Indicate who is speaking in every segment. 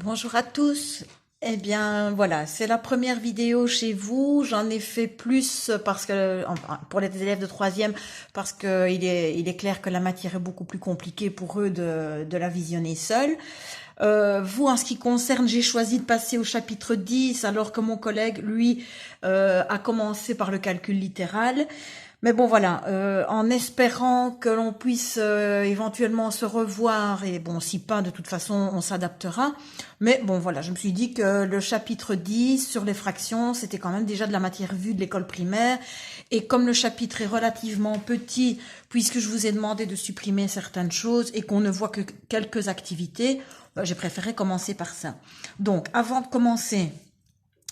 Speaker 1: Bonjour à tous. Eh bien, voilà, c'est la première vidéo chez vous. J'en ai fait plus parce que, enfin, pour les élèves de troisième, parce que il est clair que la matière est beaucoup plus compliquée pour eux de la visionner seule. Vous, en ce qui concerne, j'ai choisi de passer au chapitre 10, alors que mon collègue, lui, a commencé par le calcul littéral. Mais bon, voilà, en espérant que l'on puisse éventuellement se revoir, et bon, si pas, de toute façon, on s'adaptera. Mais bon, voilà, je me suis dit que le chapitre 10 sur les fractions, c'était quand même déjà de la matière vue de l'école primaire. Et comme le chapitre est relativement petit, puisque je vous ai demandé de supprimer certaines choses et qu'on ne voit que quelques activités, j'ai préféré commencer par ça. Donc, avant de commencer,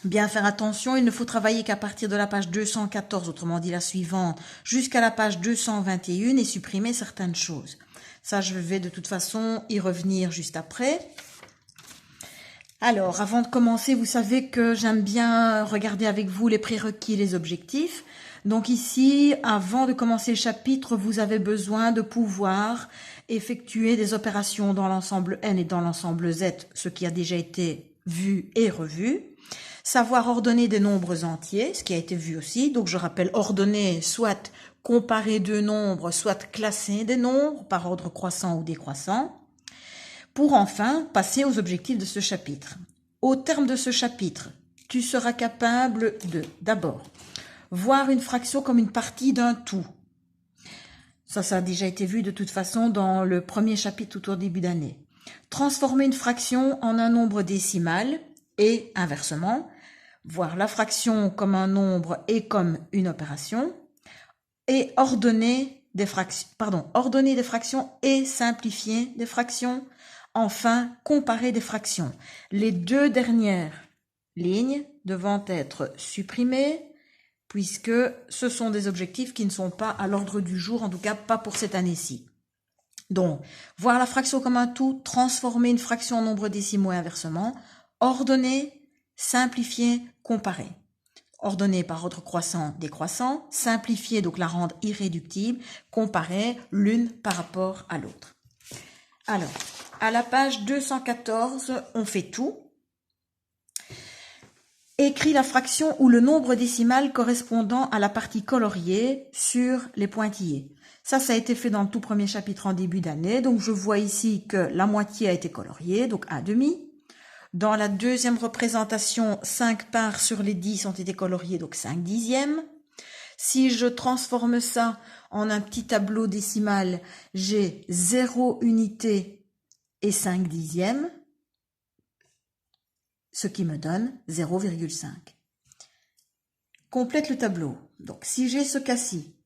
Speaker 1: bien faire attention, il ne faut travailler qu'à partir de la page 214, autrement dit la suivante, jusqu'à la page 221 et supprimer certaines choses. Ça, je vais de toute façon y revenir juste après. Alors, avant de commencer, vous savez que j'aime bien regarder avec vous les prérequis et les objectifs. Donc ici, avant de commencer le chapitre, vous avez besoin de pouvoir effectuer des opérations dans l'ensemble N et dans l'ensemble Z, ce qui a déjà été vu et revu. Savoir ordonner des nombres entiers, ce qui a été vu aussi. Donc je rappelle ordonner, soit comparer deux nombres, soit classer des nombres par ordre croissant ou décroissant. Pour enfin passer aux objectifs de ce chapitre. Au terme de ce chapitre, tu seras capable de, d'abord, voir une fraction comme une partie d'un tout. Ça a déjà été vu de toute façon dans le premier chapitre tout au début d'année. Transformer une fraction en un nombre décimal et inversement, voir la fraction comme un nombre et comme une opération, et ordonner des fractions et simplifier des fractions. Enfin, comparer des fractions. Les deux dernières lignes devant être supprimées, puisque ce sont des objectifs qui ne sont pas à l'ordre du jour, en tout cas pas pour cette année-ci. Donc, voir la fraction comme un tout, transformer une fraction en nombre décimaux et inversement, ordonner, simplifier, comparer. Ordonner par ordre croissant, décroissant, simplifier, donc la rendre irréductible, comparer l'une par rapport à l'autre. Alors, à la page 214, on fait tout. Écris la fraction ou le nombre décimal correspondant à la partie coloriée sur les pointillés. Ça a été fait dans le tout premier chapitre en début d'année. Donc, je vois ici que la moitié a été coloriée, donc 1/2. Dans la deuxième représentation, 5 parts sur les 10 ont été coloriées, donc 5/10. Si je transforme ça en un petit tableau décimal, j'ai 0 unité et 5/10, ce qui me donne 0,5. Complète le tableau. Donc, si j'ai ce cas-ci,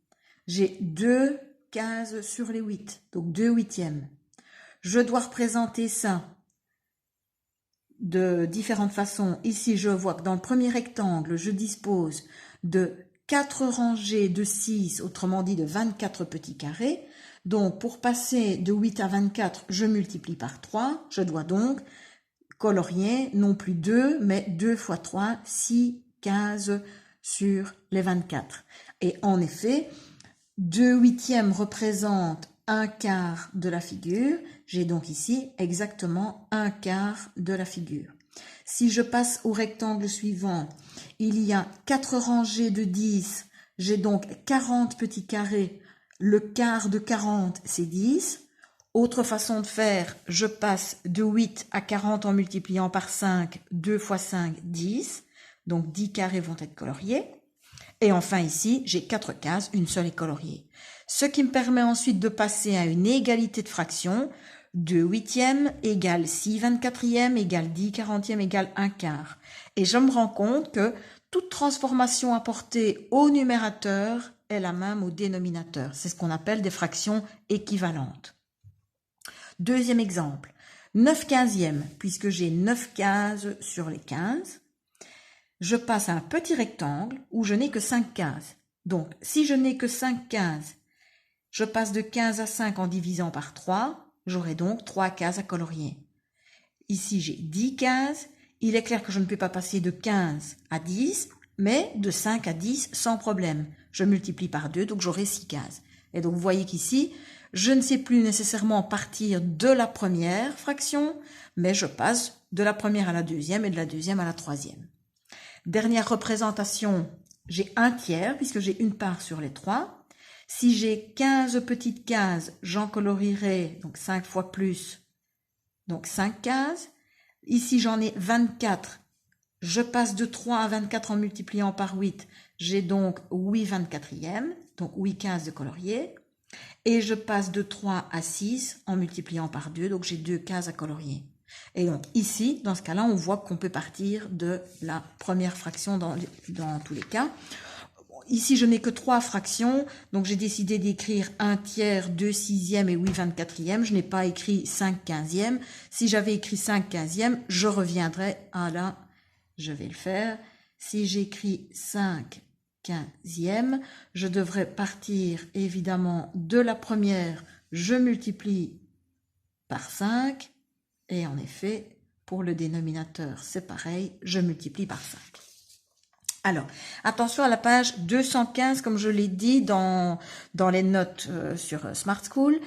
Speaker 1: j'ai 2 cases sur les 8, donc 2/8. Je dois représenter ça de différentes façons. Ici, je vois que dans le premier rectangle, je dispose de 4 rangées de 6, autrement dit de 24 petits carrés. Donc, pour passer de 8 à 24, je multiplie par 3. Je dois donc colorier non plus 2, mais 2 fois 3, 6 cases sur les 24. Et en effet, 2/8 représente un quart de la figure. J'ai donc ici exactement un quart de la figure. Si je passe au rectangle suivant, il y a 4 rangées de 10. J'ai donc 40 petits carrés. Le quart de 40, c'est 10. Autre façon de faire, je passe de 8 à 40 en multipliant par 5. 2 fois 5, 10. Donc 10 carrés vont être coloriés. Et enfin ici, j'ai 4 cases, une seule est coloriée. Ce qui me permet ensuite de passer à une égalité de fractions. 2/8 égale 6/24 égale 10/40 égale 1 quart. Et je me rends compte que toute transformation apportée au numérateur est la même au dénominateur. C'est ce qu'on appelle des fractions équivalentes. Deuxième exemple, 9/15, puisque j'ai 9 cases sur les 15. Je passe à un petit rectangle où je n'ai que 5 cases. Donc, si je n'ai que 5 cases, je passe de 15 à 5 en divisant par 3. J'aurai donc 3 cases à colorier. Ici, j'ai 10 cases. Il est clair que je ne peux pas passer de 15 à 10, mais de 5 à 10 sans problème. Je multiplie par 2, donc j'aurai 6 cases. Et donc, vous voyez qu'ici, je ne sais plus nécessairement partir de la première fraction, mais je passe de la première à la deuxième et de la deuxième à la troisième. Dernière représentation, j'ai un tiers puisque j'ai une part sur les 3. Si j'ai 15 petites cases, j'en colorierai donc 5 fois plus, donc 5 cases. Ici, j'en ai 24. Je passe de 3 à 24 en multipliant par 8. J'ai donc 8 24e, donc 8 cases de colorier. Et je passe de 3 à 6 en multipliant par 2, donc j'ai 2 cases à colorier. Et donc ici, dans ce cas-là, on voit qu'on peut partir de la première fraction dans tous les cas. Ici, je n'ai que 3 fractions, donc j'ai décidé d'écrire 1 tiers, 2 sixièmes et 8 24e. Je n'ai pas écrit 5 quinzièmes. Si j'avais écrit 5 quinzièmes, je reviendrais à la... Je vais le faire. Si j'écris 5 quinzièmes, je devrais partir évidemment de la première. Je multiplie par 5. Et en effet, pour le dénominateur, c'est pareil. Je multiplie par 5. Alors, attention à la page 215, comme je l'ai dit dans les notes sur Smart School.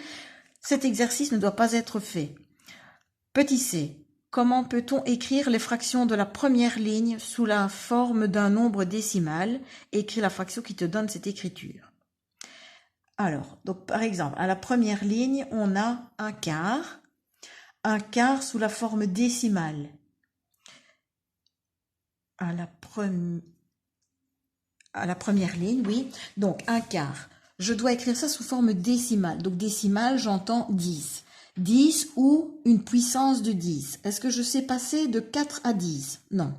Speaker 1: Cet exercice ne doit pas être fait. Petit c. Comment peut-on écrire les fractions de la première ligne sous la forme d'un nombre décimal? Écris la fraction qui te donne cette écriture. Alors, donc par exemple, à la première ligne, on a un quart sous la forme décimale. À la première ligne, oui. Donc, un quart. Je dois écrire ça sous forme décimale. Donc, décimale, j'entends 10. 10 ou une puissance de 10. Est-ce que je sais passer de 4 à 10? Non.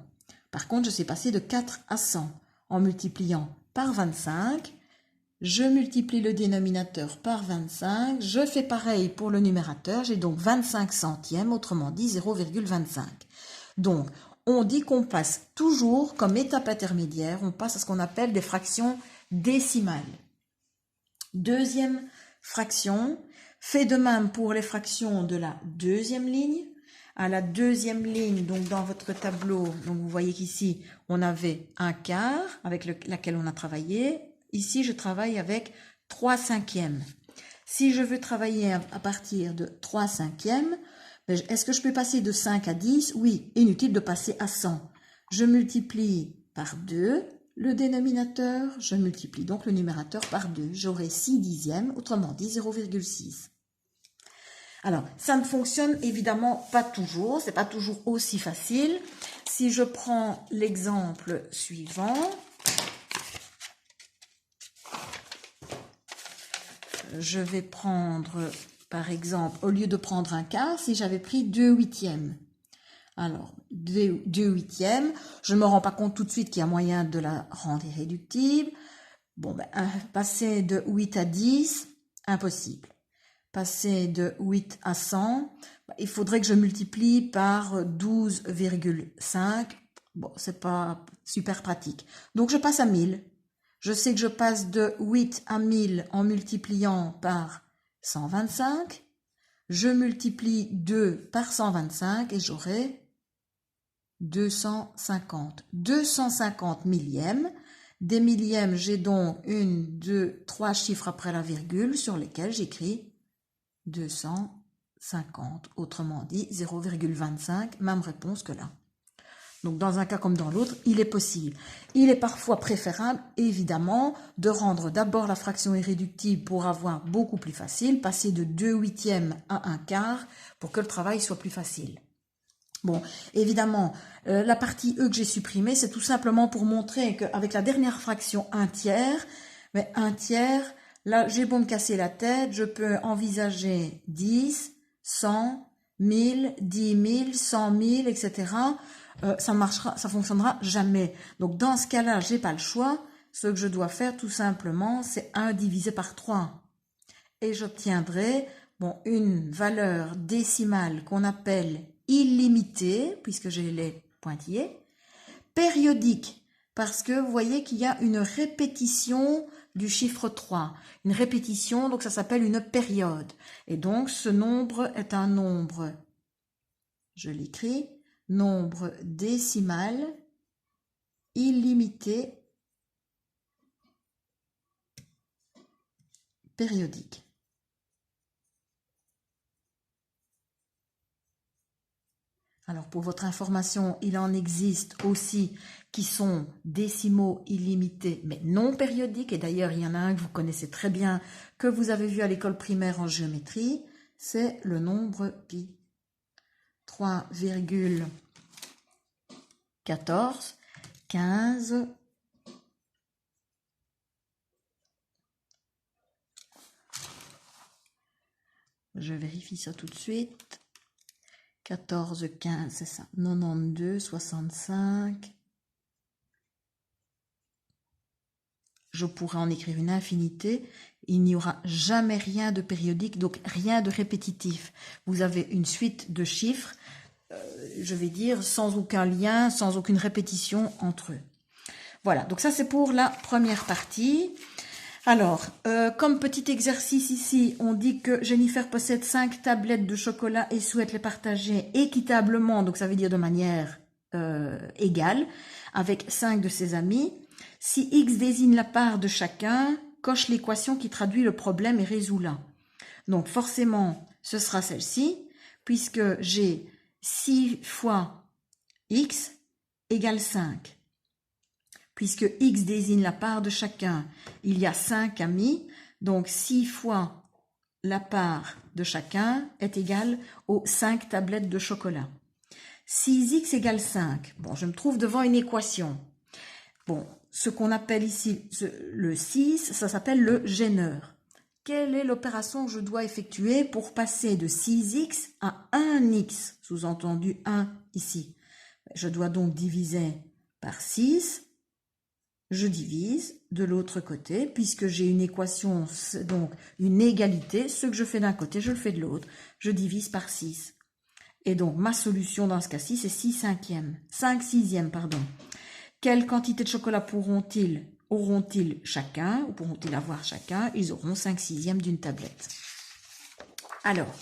Speaker 1: Par contre, je sais passer de 4 à 100 en multipliant par 25. Je multiplie le dénominateur par 25. Je fais pareil pour le numérateur. J'ai donc 25 centièmes, autrement dit 0,25. Donc, on dit qu'on passe toujours, comme étape intermédiaire, on passe à ce qu'on appelle des fractions décimales. Deuxième fraction, fait de même pour les fractions de la deuxième ligne. À la deuxième ligne, donc dans votre tableau, donc vous voyez qu'ici, on avait un quart avec laquelle on a travaillé. Ici, je travaille avec 3 cinquièmes. Si je veux travailler à partir de 3 cinquièmes, est-ce que je peux passer de 5 à 10? Oui, inutile de passer à 100. Je multiplie par 2 le dénominateur, je multiplie donc le numérateur par 2. J'aurai 6 dixièmes, autrement dit 0,6. Alors, ça ne fonctionne évidemment pas toujours, c'est pas toujours aussi facile. Si je prends l'exemple suivant, je vais prendre, par exemple, au lieu de prendre un quart, si j'avais pris 2 huitièmes. Alors, 2 huitièmes, je ne me rends pas compte tout de suite qu'il y a moyen de la rendre irréductible. Bon, passer de 8 à 10, impossible. Passer de 8 à 100, il faudrait que je multiplie par 12,5. Bon, c'est pas super pratique. Donc, je passe à 1000. Je sais que je passe de 8 à 1000 en multipliant par 125. Je multiplie 2 par 125 et j'aurai 250. 250 millièmes. Des millièmes, j'ai donc 1, 2, 3 chiffres après la virgule sur lesquels j'écris 250. Autrement dit, 0,25, même réponse que là. Donc, dans un cas comme dans l'autre, il est possible. Il est parfois préférable, évidemment, de rendre d'abord la fraction irréductible pour avoir beaucoup plus facile, passer de 2 huitièmes à 1 quart pour que le travail soit plus facile. Bon, évidemment, la partie E que j'ai supprimée, c'est tout simplement pour montrer qu'avec la dernière fraction 1 tiers, mais 1 tiers, là, j'ai beau me casser la tête, je peux envisager 10, 100, 1000, 10 000, 100 000, etc., ça fonctionnera jamais. Donc, dans ce cas-là, j'ai pas le choix. Ce que je dois faire, tout simplement, c'est 1 divisé par 3. Et j'obtiendrai, bon, une valeur décimale qu'on appelle illimitée, puisque j'ai les pointillés, périodique, parce que vous voyez qu'il y a une répétition du chiffre 3. Une répétition, donc ça s'appelle une période. Et donc, ce nombre est un nombre, je l'écris, nombre décimal illimité périodique. Alors pour votre information, il en existe aussi qui sont décimaux illimités mais non périodiques. Et d'ailleurs, il y en a un que vous connaissez très bien, que vous avez vu à l'école primaire en géométrie, c'est le nombre pi. 3,14, 15, je vérifie ça tout de suite, 14, 15, c'est ça, 92, 65, je pourrais en écrire une infinité, il n'y aura jamais rien de périodique, donc rien de répétitif. Vous avez une suite de chiffres, je vais dire, sans aucun lien, sans aucune répétition entre eux. Voilà, donc ça c'est pour la première partie. Alors, comme petit exercice ici, on dit que Jennifer possède 5 tablettes de chocolat et souhaite les partager équitablement, donc ça veut dire de manière égale, avec 5 de ses amis. Si X désigne la part de chacun, coche l'équation qui traduit le problème et résout-la. Donc forcément, ce sera celle-ci, puisque j'ai 6 fois X égale 5. Puisque X désigne la part de chacun, il y a 5 amis, donc 6 fois la part de chacun est égale aux 5 tablettes de chocolat. 6x égale 5. Bon, je me trouve devant une équation. Bon, ce qu'on appelle ici le 6, ça s'appelle le gêneur. Quelle est l'opération que je dois effectuer pour passer de 6x à 1x, sous-entendu 1 ici? Je dois donc diviser par 6. Je divise de l'autre côté, puisque j'ai une équation, donc une égalité, ce que je fais d'un côté, je le fais de l'autre, je divise par 6. Et donc ma solution dans ce cas-ci, c'est 6 cinquièmes, 5 sixièmes, pardon. Quelle quantité de chocolat auront-ils chacun, ou pourront-ils avoir chacun? Ils auront 5 sixièmes d'une tablette. Alors,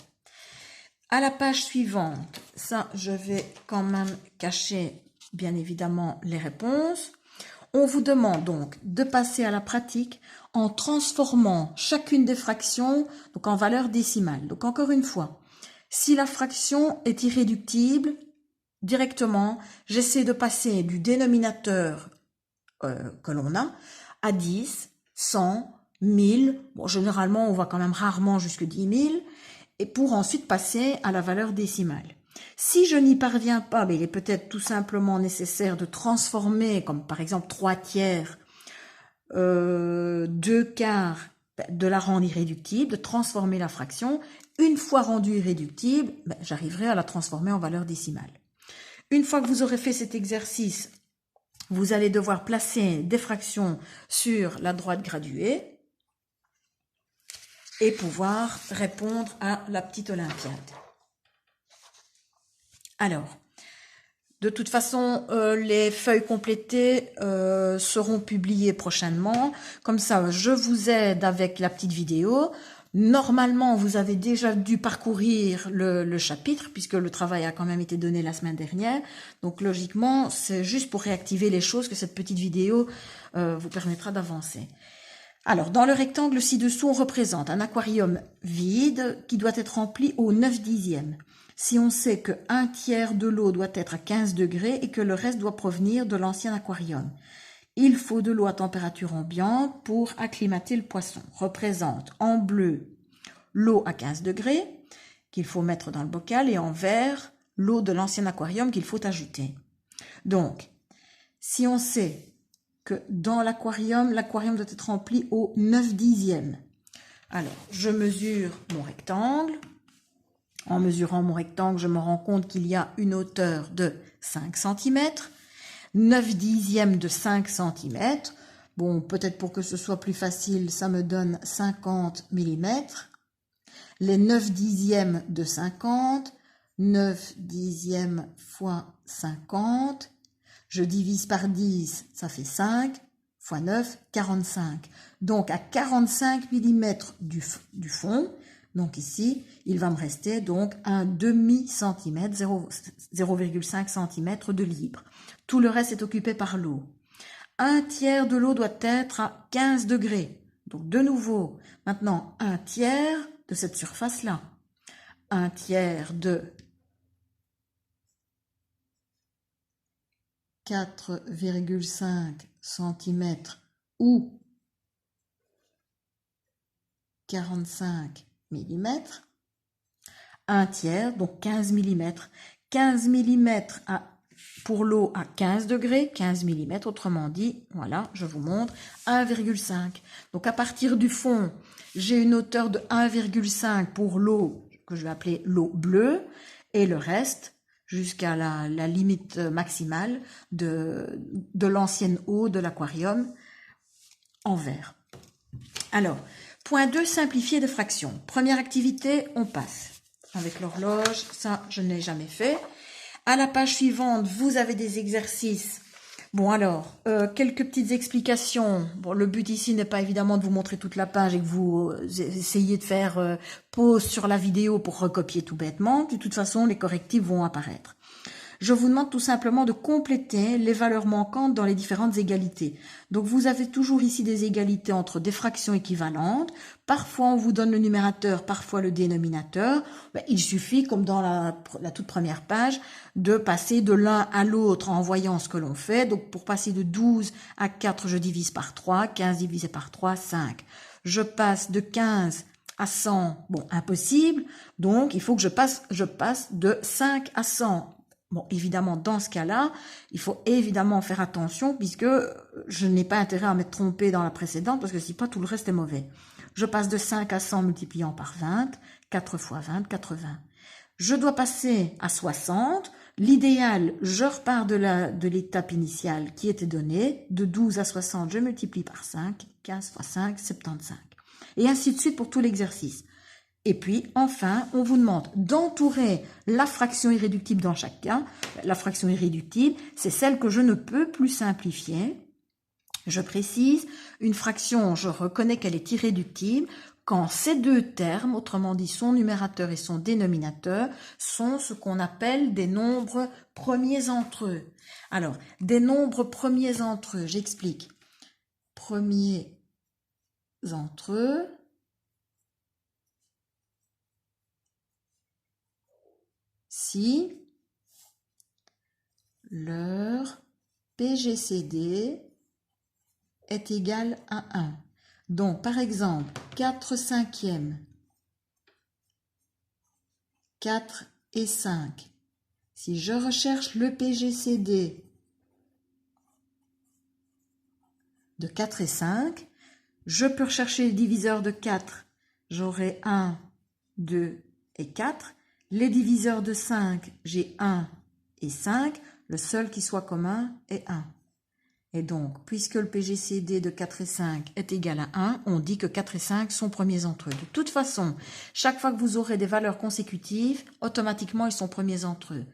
Speaker 1: à la page suivante, ça je vais quand même cacher bien évidemment les réponses. On vous demande donc de passer à la pratique en transformant chacune des fractions donc en valeur décimale. Donc encore une fois, si la fraction est irréductible, directement, j'essaie de passer du dénominateur que l'on a à 10, 100, 1000. Bon, généralement, on va quand même rarement jusque 10 000, et pour ensuite passer à la valeur décimale. Si je n'y parviens pas, mais il est peut-être tout simplement nécessaire de transformer, comme par exemple 3 tiers, 2 quarts, de la rendre irréductible, de transformer la fraction. Une fois rendue irréductible, j'arriverai à la transformer en valeur décimale. Une fois que vous aurez fait cet exercice, vous allez devoir placer des fractions sur la droite graduée et pouvoir répondre à la petite olympiade. Alors, de toute façon, les feuilles complétées seront publiées prochainement. Comme ça, je vous aide avec la petite vidéo. Normalement, vous avez déjà dû parcourir le chapitre, puisque le travail a quand même été donné la semaine dernière. Donc, logiquement, c'est juste pour réactiver les choses que cette petite vidéo vous permettra d'avancer. Alors, dans le rectangle ci-dessous, on représente un aquarium vide qui doit être rempli au 9/10. Si on sait que 1/3 de l'eau doit être à 15 degrés et que le reste doit provenir de l'ancien aquarium, il faut de l'eau à température ambiante pour acclimater le poisson. Représente en bleu l'eau à 15 degrés qu'il faut mettre dans le bocal et en vert l'eau de l'ancien aquarium qu'il faut ajouter. Donc, si on sait que dans l'aquarium doit être rempli au 9/10. Alors, je mesure mon rectangle. En mesurant mon rectangle, je me rends compte qu'il y a une hauteur de 5 cm, 9/10 de 5 cm. Bon, peut-être pour que ce soit plus facile, ça me donne 50 mm. Les 9/10 de 50, 9/10 fois 50, je divise par 10, ça fait 5, fois 9, 45. Donc à 45 mm du fond, donc ici, il va me rester donc un demi-centimètre, 0,5 cm de libre. Tout le reste est occupé par l'eau. 1/3 de l'eau doit être à 15 degrés. Donc de nouveau, maintenant 1/3 de cette surface-là. 1/3 de 4,5 cm ou 45 mm, 1 tiers, donc 15 mm. 15 mm pour l'eau à 15 degrés, 15 mm, autrement dit, voilà, je vous montre, 1,5. Donc à partir du fond, j'ai une hauteur de 1,5 pour l'eau, que je vais appeler l'eau bleue, et le reste, jusqu'à la limite maximale de l'ancienne eau de l'aquarium en verre. Alors, point 2, simplifier des fractions. Première activité, on passe. Avec l'horloge, ça, je ne l'ai jamais fait. À la page suivante, vous avez des exercices. Bon alors, quelques petites explications. Bon, le but ici n'est pas évidemment de vous montrer toute la page et que vous essayez de faire pause sur la vidéo pour recopier tout bêtement. De toute façon, les correctifs vont apparaître. Je vous demande tout simplement de compléter les valeurs manquantes dans les différentes égalités. Donc vous avez toujours ici des égalités entre des fractions équivalentes. Parfois on vous donne le numérateur, parfois le dénominateur. Il suffit, comme dans la toute première page, de passer de l'un à l'autre en voyant ce que l'on fait. Donc pour passer de 12 à 4, je divise par 3, 15 divisé par 3, 5. Je passe de 15 à 100, bon, impossible. Donc il faut que je passe de 5 à 100. Bon, évidemment, dans ce cas-là, il faut évidemment faire attention puisque je n'ai pas intérêt à m'être trompé dans la précédente parce que si pas, tout le reste est mauvais. Je passe de 5 à 100 multipliant par 20, 4 fois 20, 80. Je dois passer à 60. L'idéal, je repars de l'étape initiale qui était donnée. De 12 à 60, je multiplie par 5, 15 fois 5, 75. Et ainsi de suite pour tout l'exercice. Et puis, enfin, on vous demande d'entourer la fraction irréductible dans chaque cas. La fraction irréductible, c'est celle que je ne peux plus simplifier. Je précise, une fraction, je reconnais qu'elle est irréductible quand ces deux termes, autrement dit son numérateur et son dénominateur, sont ce qu'on appelle des nombres premiers entre eux. Alors, des nombres premiers entre eux, j'explique. Premiers entre eux. Si leur PGCD est égal à 1. Donc, par exemple, 4 cinquièmes, 4 et 5. Si je recherche le PGCD de 4 et 5, je peux rechercher le diviseur de 4. J'aurai 1, 2 et 4. Les diviseurs de 5, j'ai 1 et 5. Le seul qui soit commun est 1. Et donc, puisque le PGCD de 4 et 5 est égal à 1, on dit que 4 et 5 sont premiers entre eux. De toute façon, chaque fois que vous aurez des valeurs consécutives, automatiquement, ils sont premiers entre eux.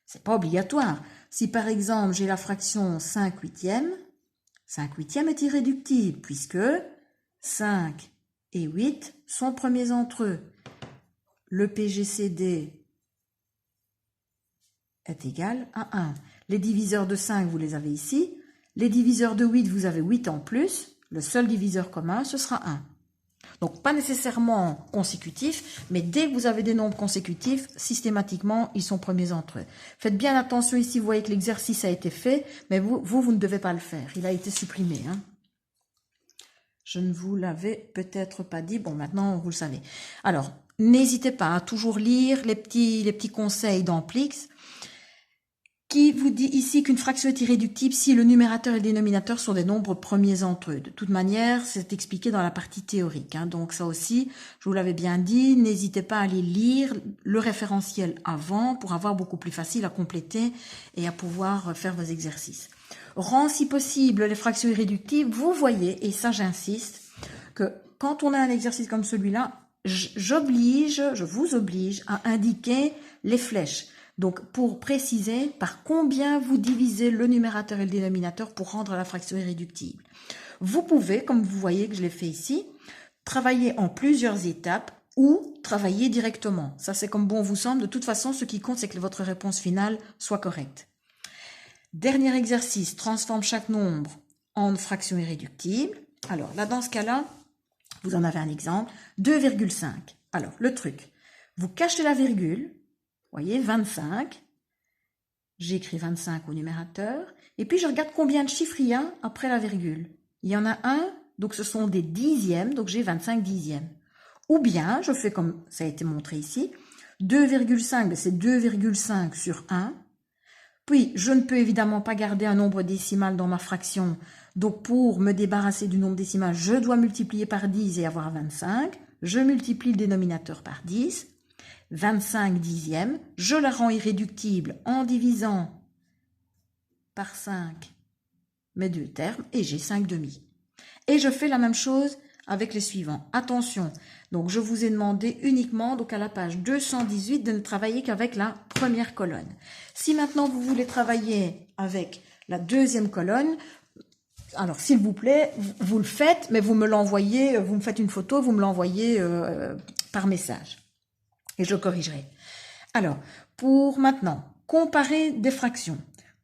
Speaker 1: C'est pas obligatoire. Si par exemple, j'ai la fraction 5 huitièmes, 5 huitièmes est irréductible, puisque 5 et 8 sont premiers entre eux. Le PGCD est égal à 1. Les diviseurs de 5, vous les avez ici. Les diviseurs de 8, vous avez 8 en plus. Le seul diviseur commun, ce sera 1. Donc, pas nécessairement consécutif, mais dès que vous avez des nombres consécutifs, systématiquement, ils sont premiers entre eux. Faites bien attention ici, vous voyez que l'exercice a été fait, mais vous ne devez pas le faire. Il a été supprimé. Hein. Je ne vous l'avais peut-être pas dit. Bon, maintenant, vous le savez. Alors, n'hésitez pas à toujours lire les petits conseils d'Amplix qui vous dit ici qu'une fraction est irréductible si le numérateur et le dénominateur sont des nombres premiers entre eux. De toute manière, c'est expliqué dans la partie théorique. Hein. Donc ça aussi, je vous l'avais bien dit, n'hésitez pas à aller lire le référentiel avant pour avoir beaucoup plus facile à compléter et à pouvoir faire vos exercices. Rend si possible les fractions irréductibles. Vous voyez, et ça j'insiste, que quand on a un exercice comme celui-là, je vous oblige à indiquer les flèches. Donc, pour préciser par combien vous divisez le numérateur et le dénominateur pour rendre la fraction irréductible. Vous pouvez, comme vous voyez que je l'ai fait ici, travailler en plusieurs étapes ou travailler directement. Ça, c'est comme bon vous semble. De toute façon, ce qui compte, c'est que votre réponse finale soit correcte. Dernier exercice, transforme chaque nombre en fraction irréductible. Alors, là, dans ce cas-là, vous en avez un exemple, 2,5. Alors, le truc, vous cachez la virgule. Voyez, 25, j'écris 25 au numérateur, et puis je regarde combien de chiffres il y a après la virgule. Il y en a un, donc ce sont des dixièmes, donc j'ai 25 dixièmes. Ou bien, je fais comme ça a été montré ici, 2,5, c'est 2,5 sur 1. Puis, je ne peux évidemment pas garder un nombre décimal dans ma fraction. Donc, pour me débarrasser du nombre décimal, je dois multiplier par 10 et avoir 25. Je multiplie le dénominateur par 10. 25 dixièmes. Je la rends irréductible en divisant par 5 mes deux termes et j'ai 5 demi. Et je fais la même chose avec les suivants. Attention, donc je vous ai demandé uniquement, donc à la page 218, de ne travailler qu'avec la première colonne. Si maintenant vous voulez travailler avec la deuxième colonne, alors s'il vous plaît, vous le faites, mais vous me l'envoyez, vous me faites une photo, vous me l'envoyez par message. Et je corrigerai. Alors, pour maintenant, comparer des fractions.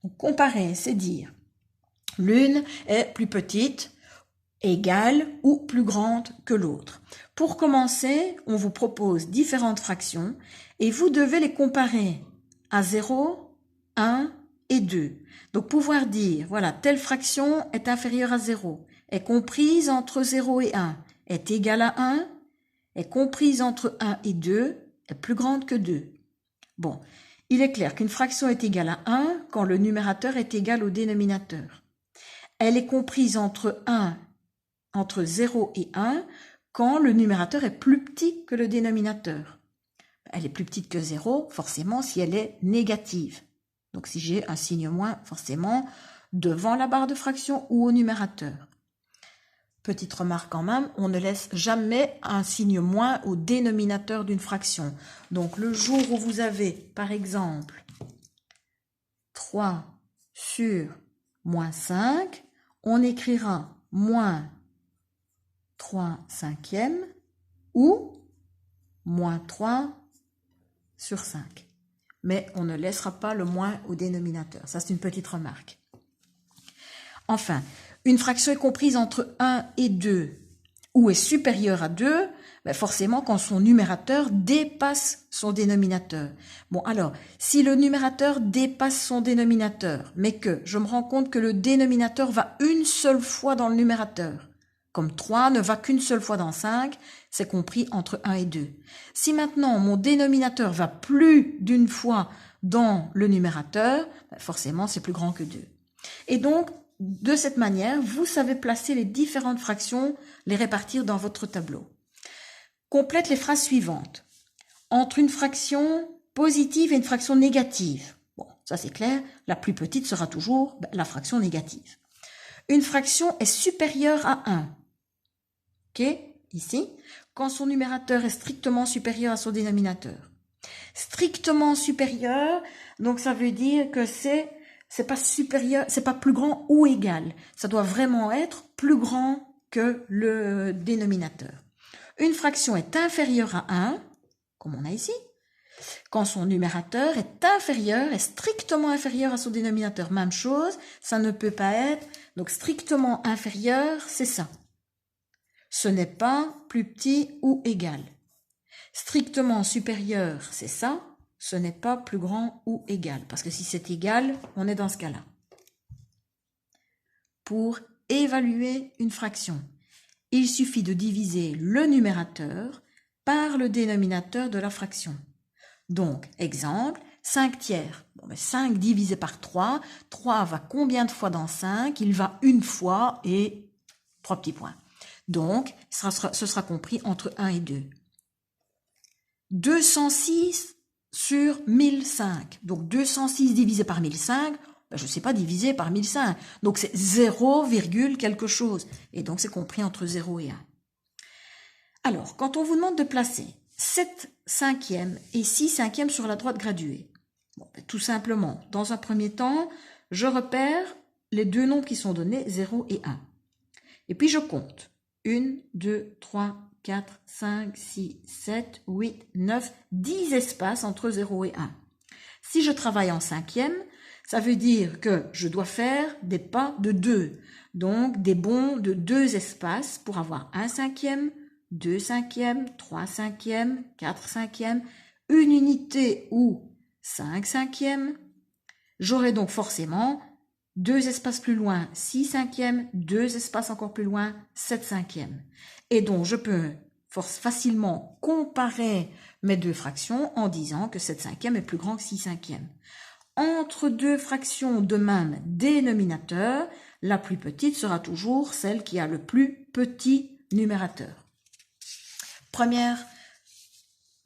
Speaker 1: Donc, comparer, c'est dire l'une est plus petite, égale ou plus grande que l'autre. Pour commencer, on vous propose différentes fractions et vous devez les comparer à 0, 1 et 2. Donc pouvoir dire, voilà, telle fraction est inférieure à 0, est comprise entre 0 et 1, est égale à 1, est comprise entre 1 et 2, est plus grande que 2. Bon, il est clair qu'une fraction est égale à 1 quand le numérateur est égal au dénominateur. Elle est comprise entre 0 et 1 quand le numérateur est plus petit que le dénominateur. Elle est plus petite que 0, forcément, si elle est négative. Donc, si j'ai un signe moins, forcément, devant la barre de fraction ou au numérateur. Petite remarque quand même, on ne laisse jamais un signe moins au dénominateur d'une fraction. Donc, le jour où vous avez, par exemple, 3 sur moins 5, on écrira moins 3 cinquièmes ou moins 3 sur 5. Mais on ne laissera pas le moins au dénominateur. Ça, c'est une petite remarque. Enfin, une fraction est comprise entre 1 et 2 ou est supérieure à 2, ben forcément quand son numérateur dépasse son dénominateur. Bon, alors, si le numérateur dépasse son dénominateur, mais que je me rends compte que le dénominateur va une seule fois dans le numérateur, comme 3 ne va qu'une seule fois dans 5, c'est compris entre 1 et 2. Si maintenant mon dénominateur va plus d'une fois dans le numérateur, forcément c'est plus grand que 2. Et donc, de cette manière, vous savez placer les différentes fractions, les répartir dans votre tableau. Complète les phrases suivantes. Entre une fraction positive et une fraction négative. Bon, ça c'est clair, la plus petite sera toujours la fraction négative. Une fraction est supérieure à 1. Ok, ici, quand son numérateur est strictement supérieur à son dénominateur. Strictement supérieur, donc ça veut dire que c'est pas supérieur, c'est pas plus grand ou égal. Ça doit vraiment être plus grand que le dénominateur. Une fraction est inférieure à 1, comme on a ici, quand son numérateur est inférieur, est strictement inférieur à son dénominateur. Même chose, ça ne peut pas être, donc strictement inférieur, c'est ça. Ce n'est pas plus petit ou égal. Strictement supérieur, c'est ça. Ce n'est pas plus grand ou égal. Parce que si c'est égal, on est dans ce cas-là. Pour évaluer une fraction, il suffit de diviser le numérateur par le dénominateur de la fraction. Donc, exemple, 5 tiers. Bon, 5 divisé par 3. 3 va combien de fois dans 5? Il va une fois et 3 petits points. Donc, ce sera compris entre 1 et 2. 206 sur 1005. Donc, 206 divisé par 1005, je ne sais pas diviser par 1005. Donc, c'est 0, quelque chose. Et donc, c'est compris entre 0 et 1. Alors, quand on vous demande de placer 7 cinquièmes et 6 cinquièmes sur la droite graduée, bon, tout simplement, dans un premier temps, je repère les deux nombres qui sont donnés, 0 et 1. Et puis, je compte. 1, 2, 3, 4, 5, 6, 7, 8, 9, 10 espaces entre 0 et 1. Si je travaille en cinquième, ça veut dire que je dois faire des pas de 2. Donc, des bonds de 2 espaces pour avoir 1 cinquième, 2 cinquièmes, 3 cinquièmes, 4 cinquièmes, une unité ou 5 cinquièmes, J'aurai donc forcément 2 espaces plus loin 6 cinquièmes, 2 espaces encore plus loin 7 cinquièmes. Et donc je peux facilement comparer mes deux fractions en disant que 7 cinquièmes est plus grand que 6 cinquièmes. Entre deux fractions de même dénominateur, la plus petite sera toujours celle qui a le plus petit numérateur. Première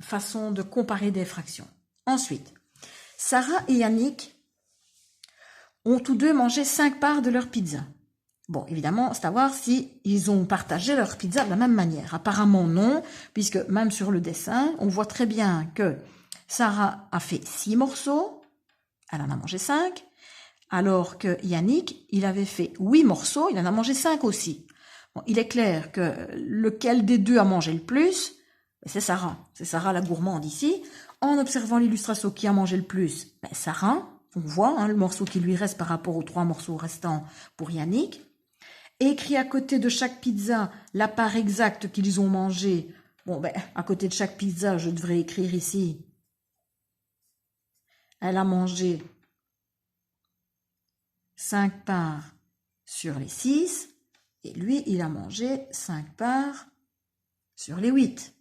Speaker 1: façon de comparer des fractions. Ensuite, Sarah et Yannick ont tous deux mangé 5 parts de leur pizza. Bon, évidemment, c'est à voir si ils ont partagé leur pizza de la même manière. Apparemment non, puisque même sur le dessin, on voit très bien que Sarah a fait 6 morceaux, elle en a mangé 5, alors que Yannick, il avait fait 8 morceaux, il en a mangé 5 aussi. Bon, il est clair que lequel des deux a mangé le plus, c'est Sarah. C'est Sarah la gourmande ici. En observant l'illustration qui a mangé le plus, Sarah, on voit le morceau qui lui reste par rapport aux 3 morceaux restants pour Yannick. Écrit à côté de chaque pizza la part exacte qu'ils ont mangée. Bon, à côté de chaque pizza, je devrais écrire ici. Elle a mangé 5 parts sur les 6 et lui, il a mangé 5 parts sur les 8.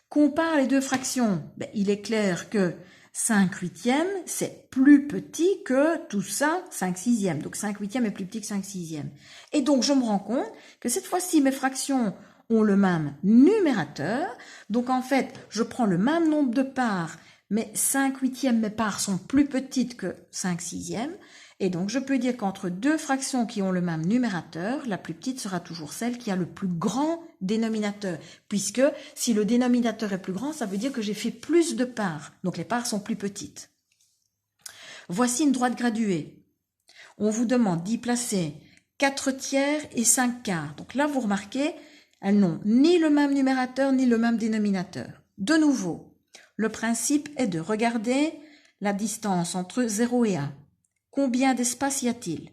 Speaker 1: Compare les deux fractions. Il est clair que 5 huitièmes, c'est plus petit que tout ça, 5 sixièmes. Donc 5 huitièmes est plus petit que 5 sixièmes. Et donc je me rends compte que cette fois-ci, mes fractions ont le même numérateur. Donc en fait, je prends le même nombre de parts, mais 5 huitièmes, mes parts sont plus petites que 5 sixièmes. Et donc je peux dire qu'entre deux fractions qui ont le même numérateur, la plus petite sera toujours celle qui a le plus grand dénominateur. Puisque si le dénominateur est plus grand, ça veut dire que j'ai fait plus de parts. Donc les parts sont plus petites. Voici une droite graduée. On vous demande d'y placer 4 tiers et 5 quarts. Donc là, vous remarquez, elles n'ont ni le même numérateur ni le même dénominateur. De nouveau, le principe est de regarder la distance entre 0 et 1. Combien d'espaces y a-t-il?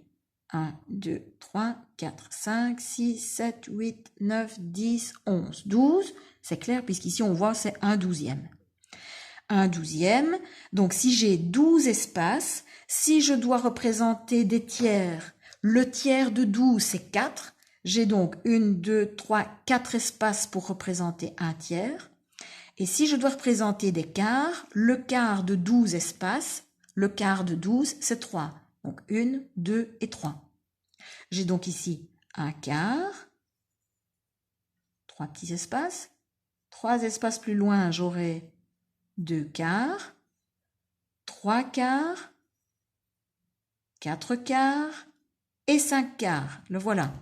Speaker 1: 1, 2, 3, 4, 5, 6, 7, 8, 9, 10, 11, 12. C'est clair puisqu'ici on voit c'est 1/12e. 1/12e. Donc si j'ai 12 espaces, si je dois représenter des tiers, le tiers de 12 c'est 4. J'ai donc 1, 2, 3, 4 espaces pour représenter un tiers. Et si je dois représenter des quarts, le quart de 12 espaces, le quart de 12, c'est 3. Donc 1, 2 et 3. J'ai donc ici un quart, 3 petits espaces. 3 espaces plus loin, j'aurai 2 quarts, 3 quarts, 4 quarts et 5 quarts. Le voilà.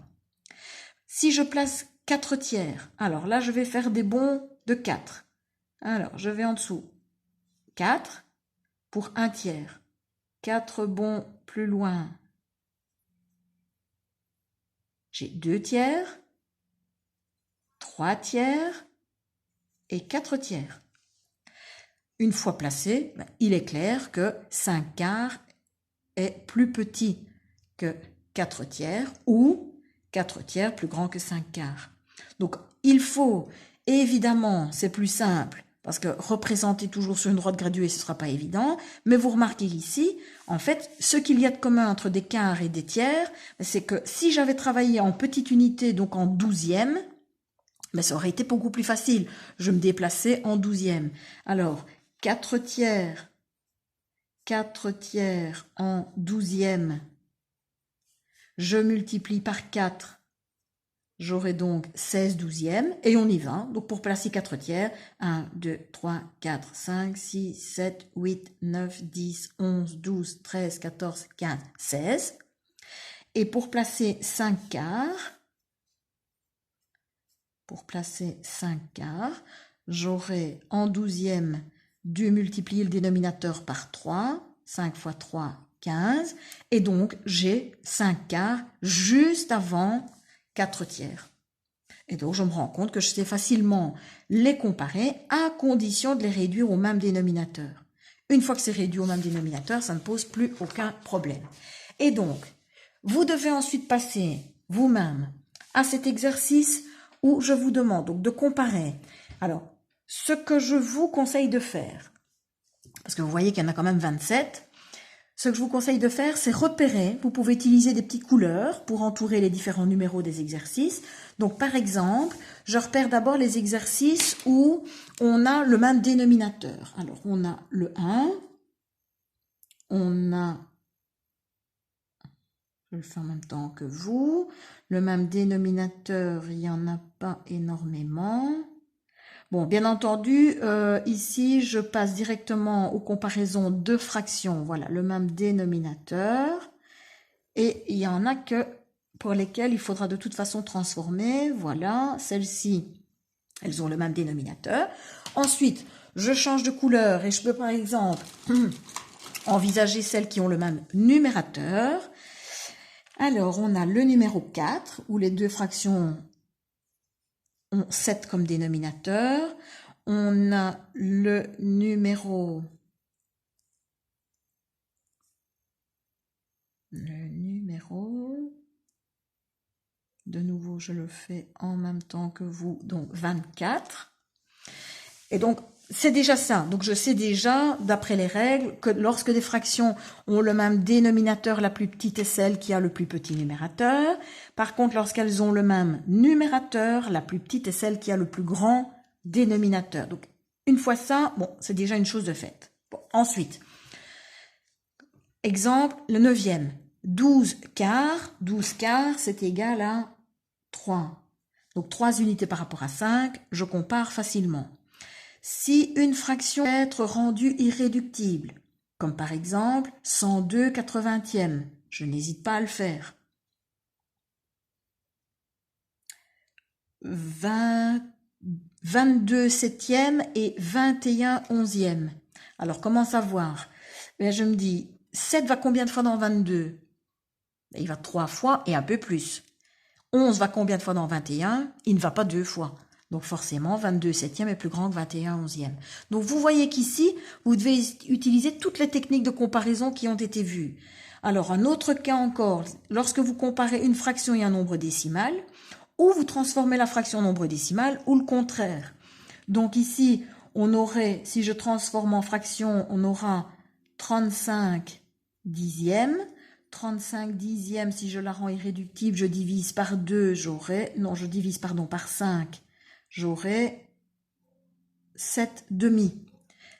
Speaker 1: Si je place 4 tiers, alors là, je vais faire des bonds de 4. Alors, je vais en dessous. 4 pour 1 tiers. 4 bonds plus loin, j'ai 2 tiers, 3 tiers et 4 tiers. Une fois placé, il est clair que 5 quarts est plus petit que 4 tiers ou 4 tiers plus grand que 5 quarts. Donc, il faut, évidemment, c'est plus simple, parce que représenter toujours sur une droite graduée, ce ne sera pas évident. Mais vous remarquez ici, en fait, ce qu'il y a de commun entre des quarts et des tiers, c'est que si j'avais travaillé en petite unité, donc en 12e, ça aurait été beaucoup plus facile. Je me déplaçais en 12e. Alors, 4 tiers en 12e, je multiplie par 4. J'aurai donc 16/12e et on y va. Donc pour placer 4 tiers, 1, 2, 3, 4, 5, 6, 7, 8, 9, 10, 11, 12, 13, 14, 15, 16. Et pour placer 5 quarts, j'aurai en 12e dû multiplier le dénominateur par 3. 5 fois 3, 15. Et donc j'ai 5 quarts juste avant 4 tiers. Et donc, je me rends compte que je sais facilement les comparer à condition de les réduire au même dénominateur. Une fois que c'est réduit au même dénominateur, ça ne pose plus aucun problème. Et donc, vous devez ensuite passer vous-même à cet exercice où je vous demande donc de comparer. Alors, ce que je vous conseille de faire, parce que vous voyez qu'il y en a quand même 27, Ce que je vous conseille de faire, c'est repérer. Vous pouvez utiliser des petites couleurs pour entourer les différents numéros des exercices. Donc, par exemple, je repère d'abord les exercices où on a le même dénominateur. Alors, on a le 1, on a, je le fais en même temps que vous, le même dénominateur, il n'y en a pas énormément. Bon, bien entendu, ici, je passe directement aux comparaisons de fractions. Voilà, le même dénominateur. Et il y en a que pour lesquelles il faudra de toute façon transformer. Voilà, celles-ci, elles ont le même dénominateur. Ensuite, je change de couleur et je peux par exemple envisager celles qui ont le même numérateur. Alors, on a le numéro 4, où les deux fractions ont 7 comme dénominateur. On a le numéro... De nouveau, je le fais en même temps que vous, donc 24. Et donc, c'est déjà ça. Donc, je sais déjà, d'après les règles, que lorsque des fractions ont le même dénominateur, la plus petite est celle qui a le plus petit numérateur. Par contre, lorsqu'elles ont le même numérateur, la plus petite est celle qui a le plus grand dénominateur. Donc, une fois ça, bon, c'est déjà une chose de faite. Bon, ensuite, exemple, le 9e. 12 quarts, c'est égal à 3. Donc 3 unités par rapport à 5, je compare facilement. Si une fraction peut être rendue irréductible, comme par exemple 102 80e, je n'hésite pas à le faire. 22 septième et 21 onzième. Alors comment savoir? Bien, je me dis, 7 va combien de fois dans 22? Il va 3 fois et un peu plus. 11 va combien de fois dans 21? Il ne va pas 2 fois. Donc forcément, 22 septième est plus grand que 21 onzième. Donc vous voyez qu'ici, vous devez utiliser toutes les techniques de comparaison qui ont été vues. Alors un autre cas encore, lorsque vous comparez une fraction et un nombre décimal, ou vous transformez la fraction en nombre décimal, ou le contraire. Donc ici, on aurait, si je transforme en fraction, on aura 35 dixièmes. 35 dixièmes, si je la rends irréductible, je divise par 2, je divise par 5, j'aurai 7 demi.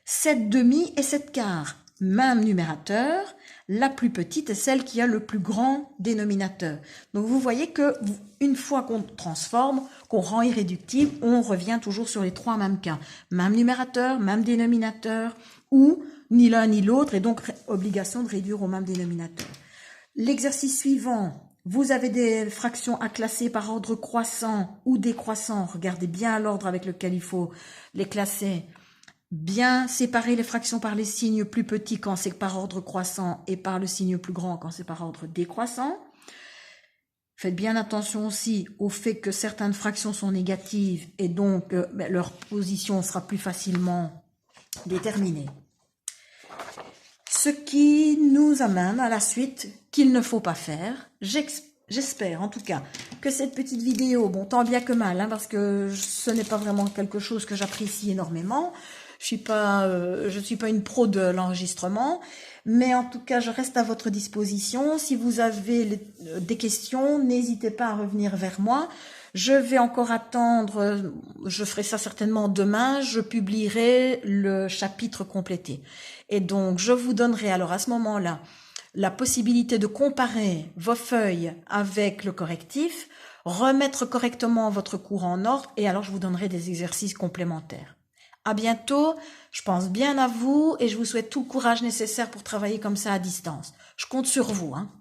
Speaker 1: 7 demi et 7 quarts, même numérateur, la plus petite est celle qui a le plus grand dénominateur. Donc vous voyez que une fois qu'on transforme, qu'on rend irréductible, on revient toujours sur les 3 mêmes cas. Même numérateur, même dénominateur, ou ni l'un ni l'autre, et donc obligation de réduire au même dénominateur. L'exercice suivant, vous avez des fractions à classer par ordre croissant ou décroissant. Regardez bien l'ordre avec lequel il faut les classer. Bien séparer les fractions par les signes plus petits quand c'est par ordre croissant et par le signe plus grand quand c'est par ordre décroissant. Faites bien attention aussi au fait que certaines fractions sont négatives et donc leur position sera plus facilement déterminée. Ce qui nous amène à la suite qu'il ne faut pas faire. J'espère en tout cas que cette petite vidéo, bon tant bien que mal, parce que ce n'est pas vraiment quelque chose que j'apprécie énormément. Je suis pas une pro de l'enregistrement, mais en tout cas je reste à votre disposition. Si vous avez des questions, n'hésitez pas à revenir vers moi. Je vais encore attendre, je ferai ça certainement demain, je publierai le chapitre complété. Et donc, je vous donnerai alors à ce moment-là la possibilité de comparer vos feuilles avec le correctif, remettre correctement votre cours en ordre et alors je vous donnerai des exercices complémentaires. À bientôt, je pense bien à vous et je vous souhaite tout le courage nécessaire pour travailler comme ça à distance. Je compte sur vous, hein.